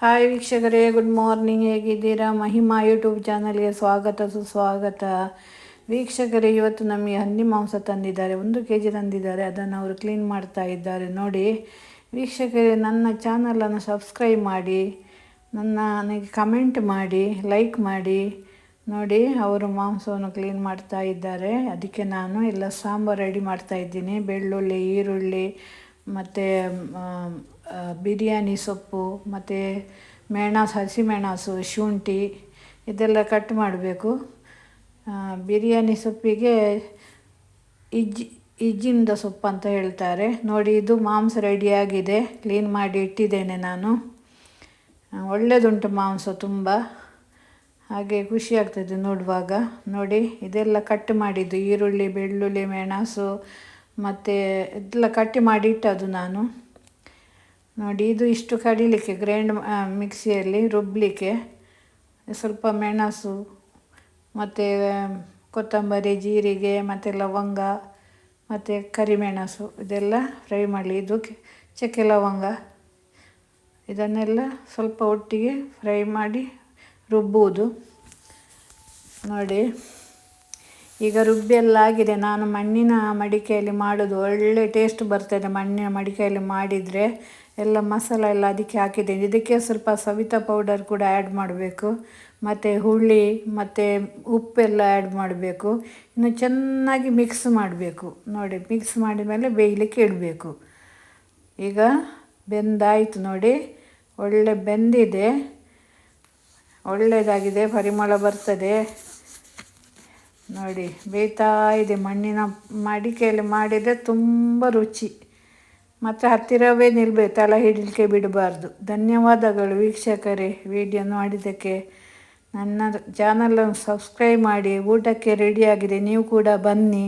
Hi ವೀಕ್ಷಕರೇ, good morning. ಹೇಗಿದ್ದೀರಾ? Mahima YouTube ಚಾನಲ್ಗೆ ಸ್ವಾಗತ ಸುಸ್ವಾಗತ. ವೀಕ್ಷಕರೇ, ಇವತ್ತು ನಮಗೆ ಹಂದಿ ಮಾಂಸ ತಂದಿದ್ದಾರೆ. 1 kg ತಂದಿದ್ದಾರೆ. ಅದನ್ನು ಅವರು ಕ್ಲೀನ್ ಮಾಡ್ತಾ ಇದ್ದಾರೆ ನೋಡಿ. ವೀಕ್ಷಕರೇ, ನನ್ನ ಚಾನಲನ್ನು ಸಬ್ಸ್ಕ್ರೈಬ್ ಮಾಡಿ, ನನಗೆ ಕಮೆಂಟ್ ಮಾಡಿ, ಲೈಕ್ ಮಾಡಿ. ನೋಡಿ, ಅವರು ಮಾಂಸವನ್ನು ಕ್ಲೀನ್ ಮಾಡ್ತಾ ಇದ್ದಾರೆ. ಅದಕ್ಕೆ ನಾನು ಎಲ್ಲ ಸಾಂಬಾರು ರೆಡಿ ಮಾಡ್ತಾ ಇದ್ದೀನಿ. ಬೆಳ್ಳುಳ್ಳಿ, ಈರುಳ್ಳಿ ಮತ್ತು ಬಿರಿಯಾನಿ ಸೊಪ್ಪು ಮತ್ತು ಮೆಣಸು, ಹಸಿಮೆಣಸು, ಶುಂಠಿ ಇದೆಲ್ಲ ಕಟ್ ಮಾಡಬೇಕು. ಬಿರಿಯಾನಿ ಸೊಪ್ಪಿಗೆ ಇಜ್ಜಿಂದ ಸೊಪ್ಪು ಅಂತ ಹೇಳ್ತಾರೆ ನೋಡಿ. ಇದು ಮಾಂಸ ರೆಡಿಯಾಗಿದೆ, ಕ್ಲೀನ್ ಮಾಡಿ ಇಟ್ಟಿದ್ದೇನೆ ನಾನು. ಒಳ್ಳೆಯದುಂಟು ಮಾಂಸ ತುಂಬ, ಹಾಗೆ ಖುಷಿ ಆಗ್ತದೆ ನೋಡುವಾಗ. ನೋಡಿ, ಇದೆಲ್ಲ ಕಟ್ ಮಾಡಿದ್ದು ಈರುಳ್ಳಿ, ಬೆಳ್ಳುಳ್ಳಿ, ಮೆಣಸು ಮತ್ತು ಎಲ್ಲ ಕಟ್ ಮಾಡಿ ಇಟ್ಟದ್ದು ನಾನು. ನೋಡಿ, ಇದು ಇಷ್ಟು ಕಡಿಲಿಕ್ಕೆ ಮಿಕ್ಸಿಯಲ್ಲಿ ರುಬ್ಬಲಿಕ್ಕೆ ಸ್ವಲ್ಪ ಮೆಣಸು ಮತ್ತು ಕೊತ್ತಂಬರಿ, ಜೀರಿಗೆ ಮತ್ತು ಲವಂಗ ಮತ್ತು ಕರಿಮೆಣಸು ಇದೆಲ್ಲ ಫ್ರೈ ಮಾಡಲಿ. ಇದು ಚಕ್ಕೆ ಲವಂಗ ಇದನ್ನೆಲ್ಲ ಸ್ವಲ್ಪ ಒಟ್ಟಿಗೆ ಫ್ರೈ ಮಾಡಿ ರುಬ್ಬುವುದು ನೋಡಿ. ಈಗ ರುಬ್ಬಿ ಎಲ್ಲ ಆಗಿದೆ. ನಾನು ಮಣ್ಣಿನ ಮಡಿಕೆಯಲ್ಲಿ ಮಾಡೋದು, ಒಳ್ಳೆ ಟೇಸ್ಟ್ ಬರ್ತದೆ ಮಣ್ಣಿನ ಮಡಿಕೆಯಲ್ಲಿ ಮಾಡಿದರೆ. ಎಲ್ಲ ಮಸಾಲ ಎಲ್ಲ ಅದಕ್ಕೆ ಹಾಕಿದ್ದೇನೆ. ಇದಕ್ಕೆ ಸ್ವಲ್ಪ ಸವಿತಾ ಪೌಡರ್ ಕೂಡ ಆ್ಯಡ್ ಮಾಡಬೇಕು, ಮತ್ತು ಹುಳಿ ಮತ್ತು ಉಪ್ಪೆಲ್ಲ ಆ್ಯಡ್ ಮಾಡಬೇಕು. ಇನ್ನು ಚೆನ್ನಾಗಿ ಮಿಕ್ಸ್ ಮಾಡಬೇಕು ನೋಡಿ. ಮಿಕ್ಸ್ ಮಾಡಿದ ಮೇಲೆ ಬೇಯಲಿಕ್ಕೆ ಇಡಬೇಕು. ಈಗ ಬೆಂದಾಯಿತು ನೋಡಿ, ಒಳ್ಳೆ ಬೆಂದಿದೆ, ಒಳ್ಳೆಯದಾಗಿದೆ, ಪರಿಮಳ ಬರ್ತದೆ ನೋಡಿ. ಬೇಯ್ತಾ ಇದೆ. ಮಣ್ಣಿನ ಮಡಿಕೆಯಲ್ಲಿ ಮಾಡಿದರೆ ತುಂಬ ರುಚಿ. ಮತ್ತು ಹತ್ತಿರವೇ ನಿಲ್ಲಬೇಕು, ತಲೆ ಹಿಡಲಿಕ್ಕೆ ಬಿಡಬಾರ್ದು. ಧನ್ಯವಾದಗಳು ವೀಕ್ಷಕರೇ, ವಿಡಿಯೋ ನೋಡಿದ್ದಕ್ಕೆ. ನನ್ನ ಚಾನಲನ್ನು ಸಬ್ಸ್ಕ್ರೈಬ್ ಮಾಡಿ. ಊಟಕ್ಕೆ ರೆಡಿಯಾಗಿದೆ, ನೀವು ಕೂಡ ಬನ್ನಿ.